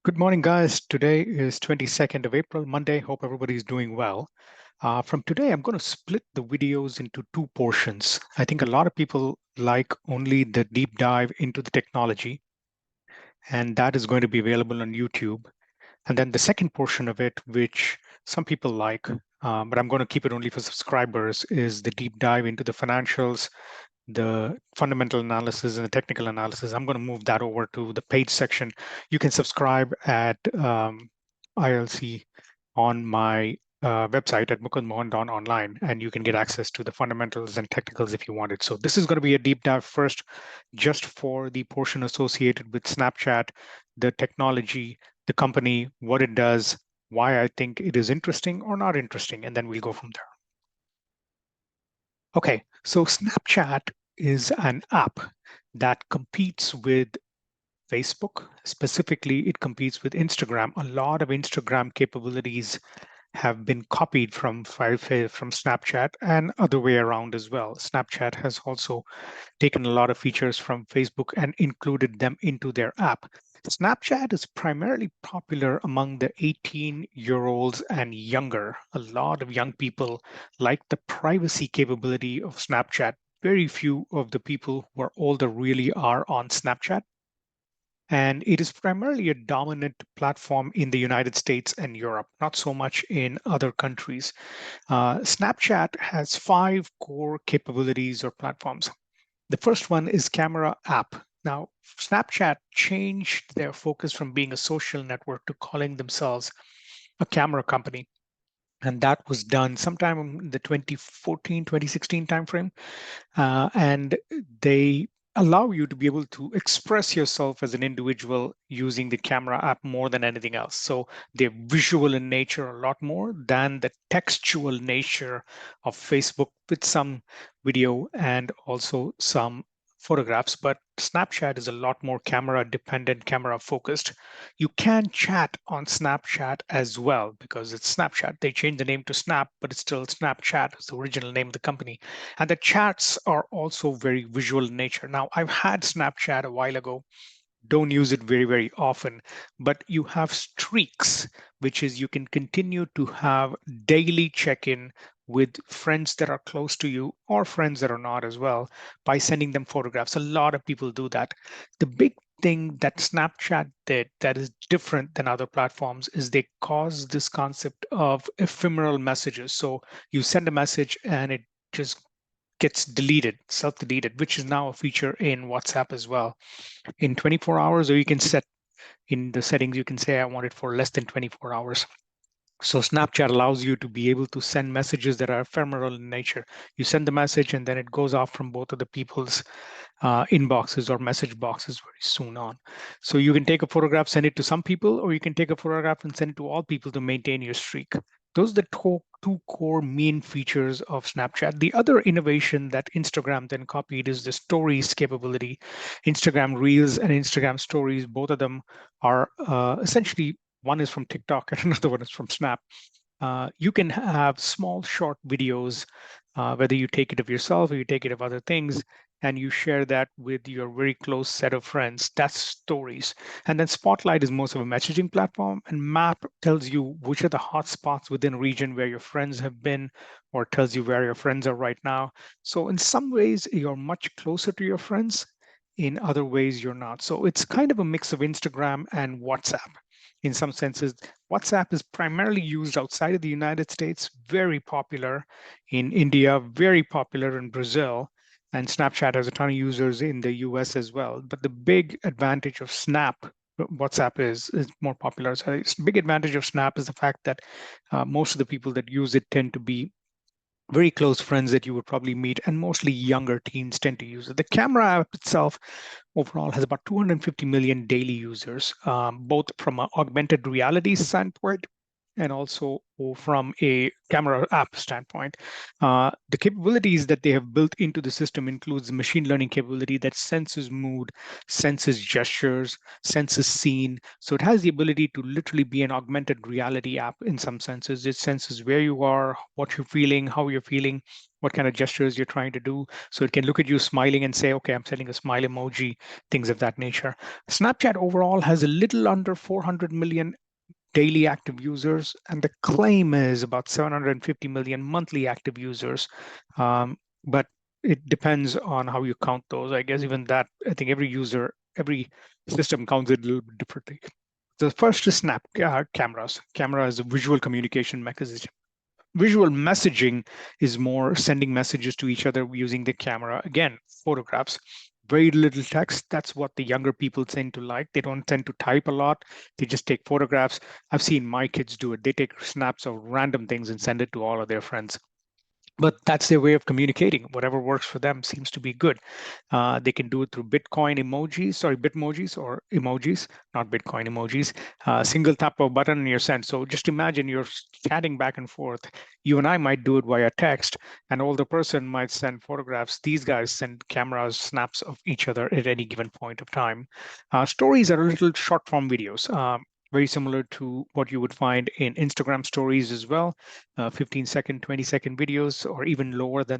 Good morning, guys. Today is 22nd of April, Monday. Hope everybody's doing well. From today, I'm going to split the videos into two portions. I think a lot of people like only the deep dive into the technology, and that is going to be available on YouTube. And then the second portion of it, which some people like, but I'm going to keep it only for subscribers, is the deep dive into the financials, the fundamental analysis and the technical analysis. I'm going to move that over to the page section. You can subscribe at ILC on my website at mukundmohan.online, and you can get access to the fundamentals and technicals if you wanted. So this is going to be a deep dive first, just for the portion associated with Snapchat, the technology, the company, what it does, why I think it is interesting or not interesting, and then we'll go from there. Okay, so Snapchat is an app that competes with Facebook. Specifically, it competes with Instagram. A lot of Instagram capabilities have been copied from Snapchat and other way around as well. Snapchat has also taken a lot of features from Facebook and included them into their app. Snapchat is primarily popular among the 18-year-olds and younger. A lot of young people like the privacy capability of Snapchat. Very few of the people who are older really are on Snapchat. And it is primarily a dominant platform in the United States and Europe, not so much in other countries. Snapchat has 5 core capabilities or platforms. The first one is camera app. Now, Snapchat changed their focus from being a social network to calling themselves a camera company. And that was done sometime in the 2014, 2016 timeframe. And they allow you to be able to express yourself as an individual using the camera app more than anything else. So they're visual in nature a lot more than the textual nature of Facebook, with some video and also some photographs. But Snapchat is a lot more camera dependent, camera focused. You can chat on Snapchat as well because it's Snapchat. They changed the name to Snap, but it's still Snapchat. It's the original name of the company. And the chats are also very visual in nature. Now, I've had Snapchat a while ago, don't use it very, very often, but you have streaks, which is you can continue to have daily check-in with friends that are close to you or friends that are not as well by sending them photographs. A lot of people do that. The big thing that Snapchat did that is different than other platforms is they caused this concept of ephemeral messages. So you send a message and it just gets deleted, self-deleted, which is now a feature in WhatsApp as well. In 24 hours, or you can set in the settings, you can say, I want it for less than 24 hours. So Snapchat allows you to be able to send messages that are ephemeral in nature. You send the message and then it goes off from both of the people's inboxes or message boxes very soon on. So you can take a photograph, send it to some people, or you can take a photograph and send it to all people to maintain your streak. Those are the two core main features of Snapchat. The other innovation that Instagram then copied is the stories capability. Instagram Reels and Instagram Stories, both of them are essentially, one is from TikTok and another one is from Snap. You can have small, short videos, whether you take it of yourself or you take it of other things, and you share that with your very close set of friends. That's stories. And then Spotlight is most of a messaging platform, and Map tells you which are the hot spots within a region where your friends have been, or tells you where your friends are right now. So in some ways, you're much closer to your friends. In other ways, you're not. So it's kind of a mix of Instagram and WhatsApp in some senses. WhatsApp is primarily used outside of the United States, very popular in India, very popular in Brazil, and Snapchat has a ton of users in the US as well. But the big advantage of WhatsApp is more popular. So the big advantage of Snap is the fact that most of the people that use it tend to be very close friends that you would probably meet, and mostly younger teens tend to use it. The camera app itself overall has about 250 million daily users, both from an augmented reality standpoint and also from a camera app standpoint. The capabilities that they have built into the system includes machine learning capability that senses mood, senses gestures, senses scene. So it has the ability to literally be an augmented reality app in some senses. It senses where you are, what you're feeling, how you're feeling, what kind of gestures you're trying to do. So it can look at you smiling and say, okay, I'm sending a smile emoji, things of that nature. Snapchat overall has a little under 400 million daily active users, and the claim is about 750 million monthly active users. But it depends on how you count those. I guess even that, I think every user, every system counts it a little bit differently. The first is Snap cameras. Camera is a visual communication mechanism. Visual messaging is more sending messages to each other using the camera. Again, photographs, very little text. That's what the younger people tend to like. They don't tend to type a lot. They just take photographs. I've seen my kids do it. They take snaps of random things and send it to all of their friends. But that's their way of communicating. Whatever works for them seems to be good. They can do it through Bitmojis or emojis, not Bitcoin emojis. Single tap of a button and you're sent. So just imagine you're chatting back and forth. You and I might do it via text, an older person might send photographs. These guys send cameras, snaps of each other at any given point of time. Stories are a little short form videos. Very similar to what you would find in Instagram stories as well, 15-second, 20-second videos, or even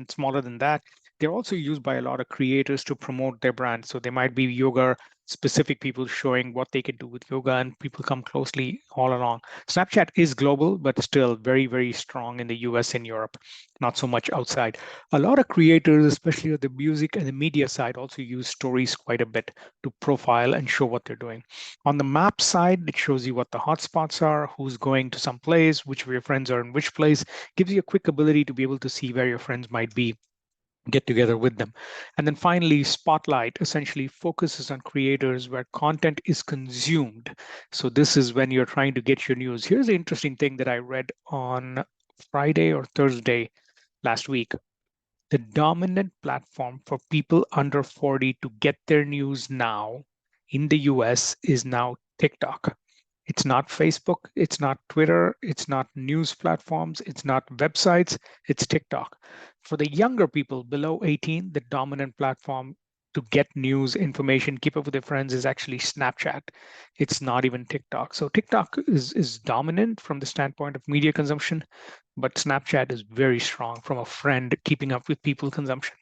smaller than that. They're also used by a lot of creators to promote their brand. So they might be yoga specific people showing what they can do with yoga, and people come closely all along. Snapchat is global, but still very, very strong in the US and Europe, not so much outside. A lot of creators, especially on the music and the media side, also use stories quite a bit to profile and show what they're doing. On the map side, it shows you what the hotspots are, who's going to some place, which of your friends are in which place, gives you a quick ability to be able to see where your friends might be, get together with them. And then finally, Spotlight essentially focuses on creators where content is consumed. So this is when you're trying to get your news. Here's the interesting thing that I read on Friday or Thursday last week. The dominant platform for people under 40 to get their news now in the US is now TikTok. It's not Facebook, it's not Twitter, it's not news platforms, it's not websites, it's TikTok. For the younger people below 18, the dominant platform to get news, information, keep up with their friends is actually Snapchat. It's not even TikTok. So TikTok is dominant from the standpoint of media consumption, but Snapchat is very strong from a friend keeping up with people consumption.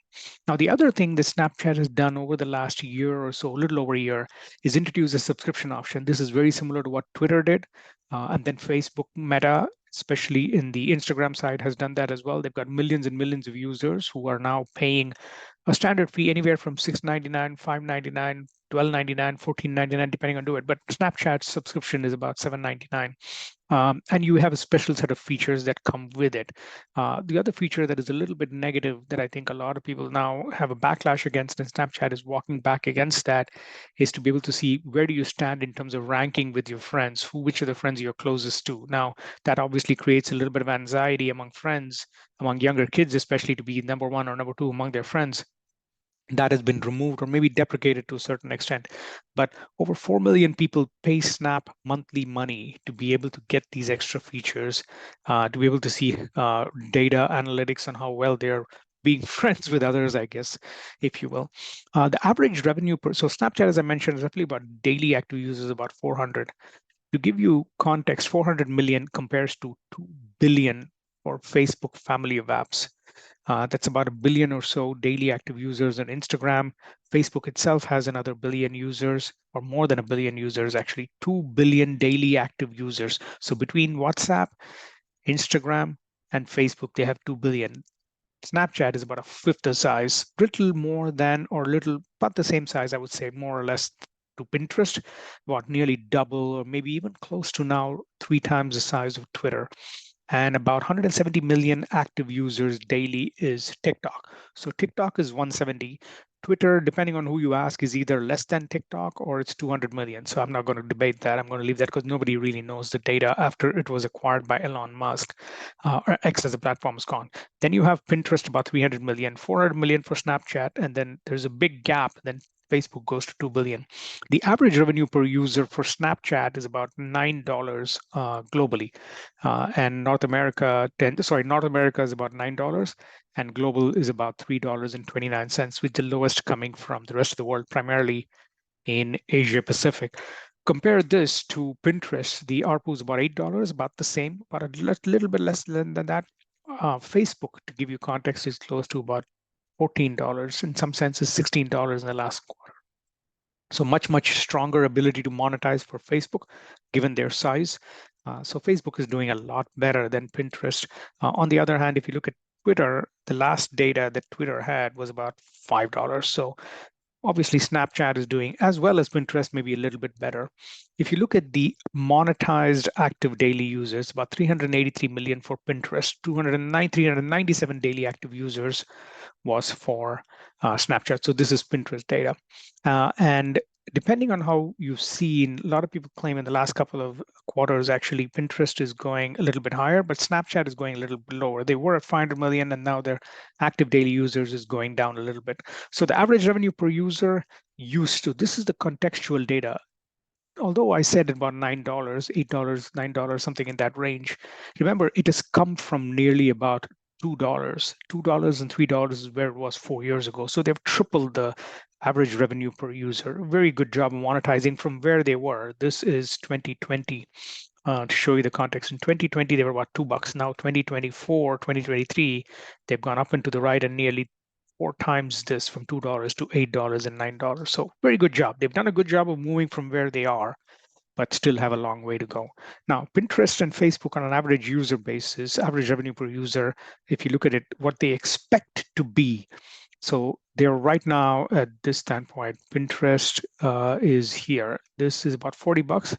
Now, the other thing that Snapchat has done over the last year or so, a little over a year, is introduce a subscription option. This is very similar to what Twitter did. And then Facebook, Meta, especially in the Instagram side, has done that as well. They've got millions and millions of users who are now paying a standard fee anywhere from $6.99, $5.99, $12.99, $14.99, depending on do it. But Snapchat's subscription is about $7.99. And you have a special set of features that come with it. The other feature that is a little bit negative that I think a lot of people now have a backlash against, and Snapchat is walking back against that, is to be able to see where do you stand in terms of ranking with your friends, which are the friends you're closest to. Now, that obviously creates a little bit of anxiety among friends, among younger kids, especially to be number one or number two among their friends. That has been removed or maybe deprecated to a certain extent. But over 4 million people pay Snap monthly money to be able to get these extra features, to be able to see data analytics on how well they're being friends with others, I guess, if you will. The average revenue so Snapchat, as I mentioned, is roughly about daily active users, about 400. To give you context, 400 million compares to 2 billion for Facebook family of apps. That's about a billion or so daily active users on Instagram. Facebook itself has another billion users, or more than a billion users, actually, 2 billion daily active users. So between WhatsApp, Instagram, and Facebook, they have 2 billion. Snapchat is about a fifth the size, little more than, or little, about the same size, I would say, more or less to Pinterest, about nearly double, or maybe even close to now 3 times the size of Twitter. And about 170 million active users daily is TikTok. So TikTok is 170. Twitter, depending on who you ask, is either less than TikTok or it's 200 million. So I'm not going to debate that. I'm going to leave that because nobody really knows the data after it was acquired by Elon Musk, or X as a platform is gone. Then you have Pinterest, about 300 million, 400 million for Snapchat, and then there's a big gap. Then Facebook goes to 2 billion. The average revenue per user for Snapchat is about $9 globally, and North America is about $9, and global is about $3.29, with the lowest coming from the rest of the world, primarily in Asia Pacific. Compare this to Pinterest. The ARPU is about $8, about the same, but a little bit less than that. Facebook, to give you context, is close to about $14, in some senses $16 in the last quarter. So much stronger ability to monetize for Facebook, given their size. So Facebook is doing a lot better than Pinterest. On the other hand, if you look at Twitter, the last data that Twitter had was about $5. So obviously Snapchat is doing as well as Pinterest, maybe a little bit better. If you look at the monetized active daily users, about 383 million for Pinterest, 397 daily active users was for Snapchat. So this is Pinterest data. And depending on how you've seen, a lot of people claim in the last couple of quarters, actually, Pinterest is going a little bit higher, but Snapchat is going a little bit lower. They were at 500 million, and now their active daily users is going down a little bit. So the average revenue per user this is the contextual data. Although I said about $9, $8, $9, something in that range, remember, it has come from nearly about $2. $2 and $3 is where it was 4 years ago. So they've tripled the average revenue per user. Very good job monetizing from where they were. This is 2020. To show you the context, in 2020, they were about $2. Now, 2024, 2023, they've gone up and to the right and nearly 4 times this, from $2 to $8 and $9. So very good job. They've done a good job of moving from where they are, but still have a long way to go. Now, Pinterest and Facebook on an average user basis, average revenue per user, if you look at it, what they expect to be. So they're right now at this standpoint, Pinterest is here. This is about $40,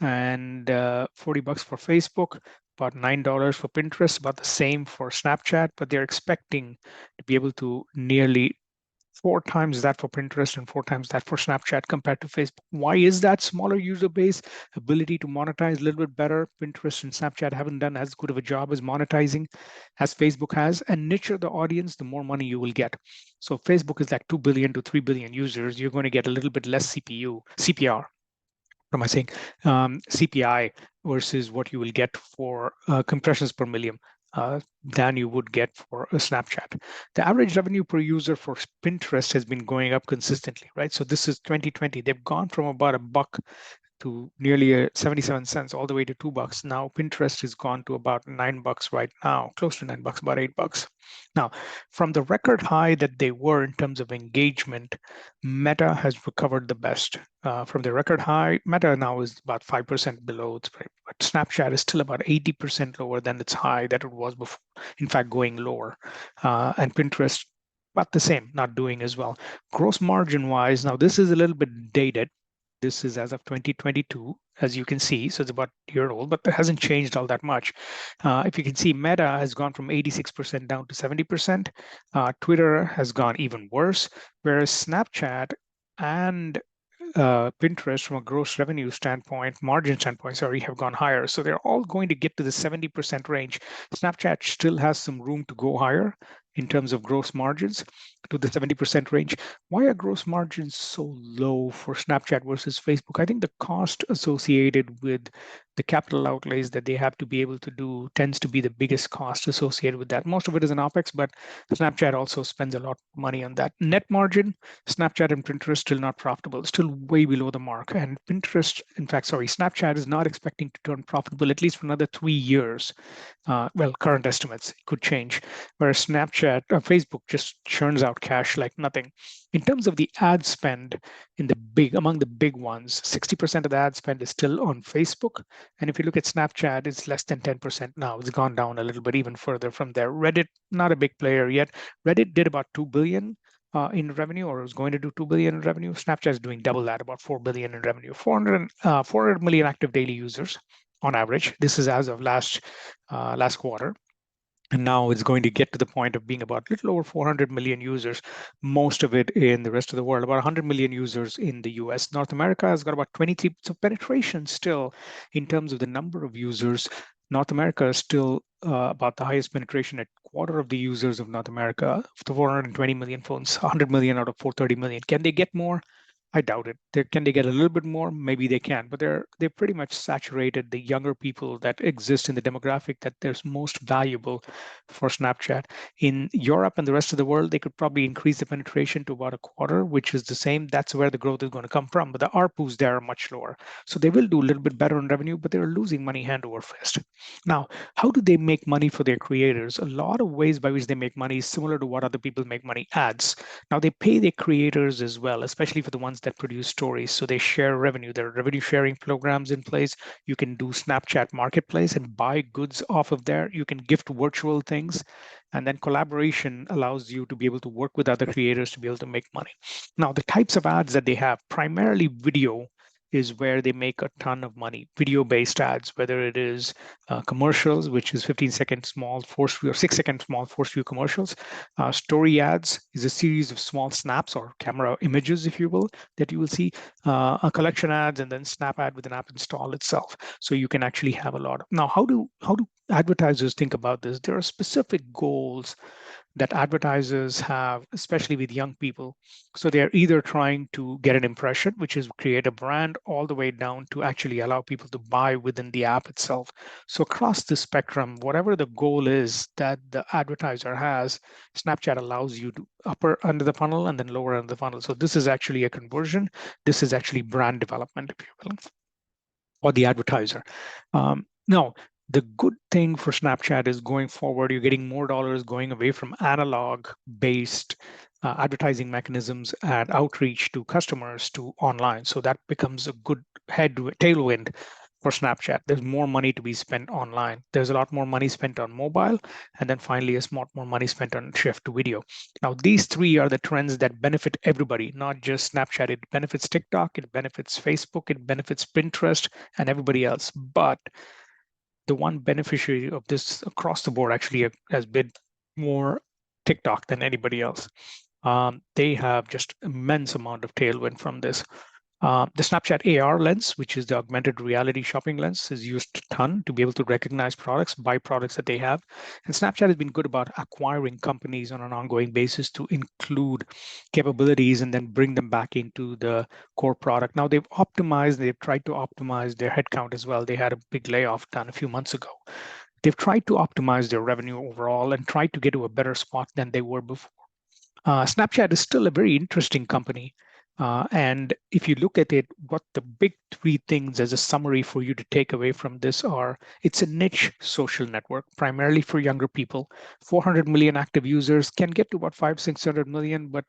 and $40 for Facebook, about $9 for Pinterest, about the same for Snapchat, but they're expecting to be able to nearly 4 times that for Pinterest and 4 times that for Snapchat compared to Facebook. Why is that? Smaller user base, ability to monetize a little bit better. Pinterest and Snapchat haven't done as good of a job as monetizing as Facebook has, and nicher the audience, the more money you will get. So Facebook is like 2 billion to 3 billion users. You're going to get a little bit less CPR. What am I saying? CPI versus what you will get for compressions per million than you would get for a Snapchat. The average revenue per user for Pinterest has been going up consistently, right? So this is 2020. They've gone from about $1 to nearly 77 cents all the way to $2. Now Pinterest has gone to about $9 right now, close to $9, about $8. Now, from the record high that they were in terms of engagement, Meta has recovered the best. From the record high, Meta now is about 5% below its rate, but Snapchat is still about 80% lower than its high that it was before, in fact, going lower. And Pinterest, about the same, not doing as well. Gross margin wise, now this is a little bit dated. This is as of 2022, as you can see. So it's about a year old, but it hasn't changed all that much. If you can see, Meta has gone from 86% down to 70%. Twitter has gone even worse, whereas Snapchat and Pinterest, from a gross revenue standpoint, margin standpoint, sorry, have gone higher. So they're all going to get to the 70% range. Snapchat still has some room to go higher in terms of gross margins to the 70% range. Why are gross margins so low for Snapchat versus Facebook? I think the cost associated with the capital outlays that they have to be able to do tends to be the biggest cost associated with that. Most of it is an OpEx, but Snapchat also spends a lot of money on that. Net margin, Snapchat and Pinterest still not profitable, still way below the mark. And Snapchat is not expecting to turn profitable at least for another 3 years. Current estimates could change, whereas Facebook just churns out cash like nothing. In terms of the ad spend, among the big ones, 60% of the ad spend is still on Facebook. And if you look at Snapchat, it's less than 10% now. It's gone down a little bit even further from there. Reddit, not a big player yet. Reddit did about 2 billion in revenue, or was going to do 2 billion in revenue. Snapchat is doing double that, about 4 billion in revenue. 400 million active daily users on average. This is as of last quarter. And now it's going to get to the point of being about a little over 400 million users, most of it in the rest of the world, about 100 million users in the US. North America has got about 23. So penetration still, in terms of the number of users, North America is still about the highest penetration at quarter of the users of North America, of the 420 million phones, 100 million out of 430 million. Can they get more? I doubt it. Can they get a little bit more? Maybe they can, but they're pretty much saturated the younger people that exist in the demographic that there's most valuable for Snapchat. In Europe and the rest of the world, they could probably increase the penetration to about a quarter, which is the same. That's where the growth is going to come from. But the ARPUs there are much lower. So they will do a little bit better on revenue, but they're losing money hand over fist. Now, how do they make money for their creators? A lot of ways by which they make money is similar to what other people make money, ads. Now, they pay their creators as well, especially for the ones that produce stories. So they share revenue. There are revenue sharing programs in place. You can do Snapchat Marketplace and buy goods off of there. You can gift virtual things. And then collaboration allows you to be able to work with other creators to be able to make money. Now, the types of ads that they have, primarily video, is where they make a ton of money. Video-based ads, whether it is commercials, which is 15-second small force view or 6-second small force view commercials. Story ads is a series of small snaps or camera images, if you will, that you will see. A collection ads, and then Snap ad with an app install itself. So you can actually have a lot. Now, how do advertisers think about this? There are specific goals that advertisers have, especially with young people. So they're either trying to get an impression, which is create a brand, all the way down to actually allow people to buy within the app itself. So across the spectrum, whatever the goal is that the advertiser has, Snapchat allows you to upper under the funnel and then lower under the funnel. So this is actually a conversion. This is actually brand development, if you will, or the advertiser. Now, the good thing for Snapchat is going forward, you're getting more dollars going away from analog based advertising mechanisms and outreach to customers to online. So that becomes a good tailwind for Snapchat. There's more money to be spent online. There's a lot more money spent on mobile. And then finally, a lot more money spent on shift to video. Now, these three are the trends that benefit everybody, not just Snapchat. It benefits TikTok, it benefits Facebook, it benefits Pinterest, and everybody else. But the one beneficiary of this across the board actually has been more TikTok than anybody else. They have just immense amount of tailwind from this. The Snapchat AR lens, which is the augmented reality shopping lens, is used a ton to be able to recognize products, buy products that they have. And Snapchat has been good about acquiring companies on an ongoing basis to include capabilities and then bring them back into the core product. Now they've tried to optimize their headcount as well. They had a big layoff done a few months ago. They've tried to optimize their revenue overall and tried to get to a better spot than they were before. Snapchat is still a very interesting company. And if you look at it, what the big three things as a summary for you to take away from this are, it's a niche social network, primarily for younger people. 400 million active users, can get to about 600 million, but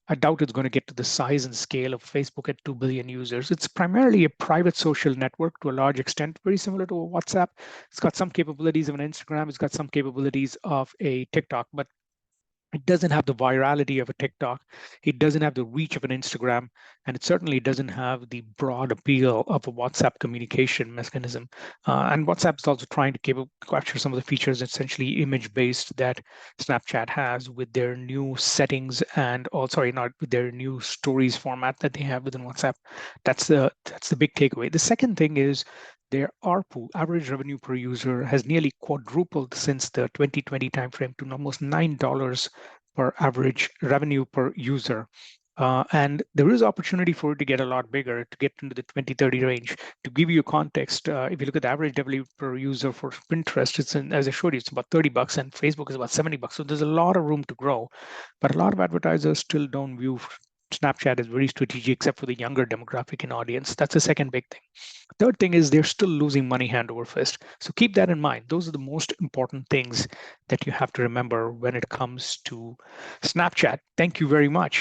I doubt it's going to get to the size and scale of Facebook at 2 billion users. It's primarily a private social network to a large extent, very similar to a WhatsApp. It's got some capabilities of an Instagram. It's got some capabilities of a TikTok, but it doesn't have the virality of a TikTok. It doesn't have the reach of an Instagram. And it certainly doesn't have the broad appeal of a WhatsApp communication mechanism. And WhatsApp is also trying to capture some of the features, essentially image-based, that Snapchat has with their new settings and, not with their new stories format that they have within WhatsApp. That's the big takeaway. The second thing is their ARPU, average revenue per user, has nearly quadrupled since the 2020 timeframe to almost $9 per average revenue per user. And there is opportunity for it to get a lot bigger, to get into the 20-30 range. To give you context, if you look at the average revenue per user for Pinterest, as I showed you, it's about $30, and Facebook is about $70. So there's a lot of room to grow. But a lot of advertisers still don't view Snapchat as very strategic, except for the younger demographic and audience. That's the second big thing. Third thing is they're still losing money hand over fist. So keep that in mind. Those are the most important things that you have to remember when it comes to Snapchat. Thank you very much.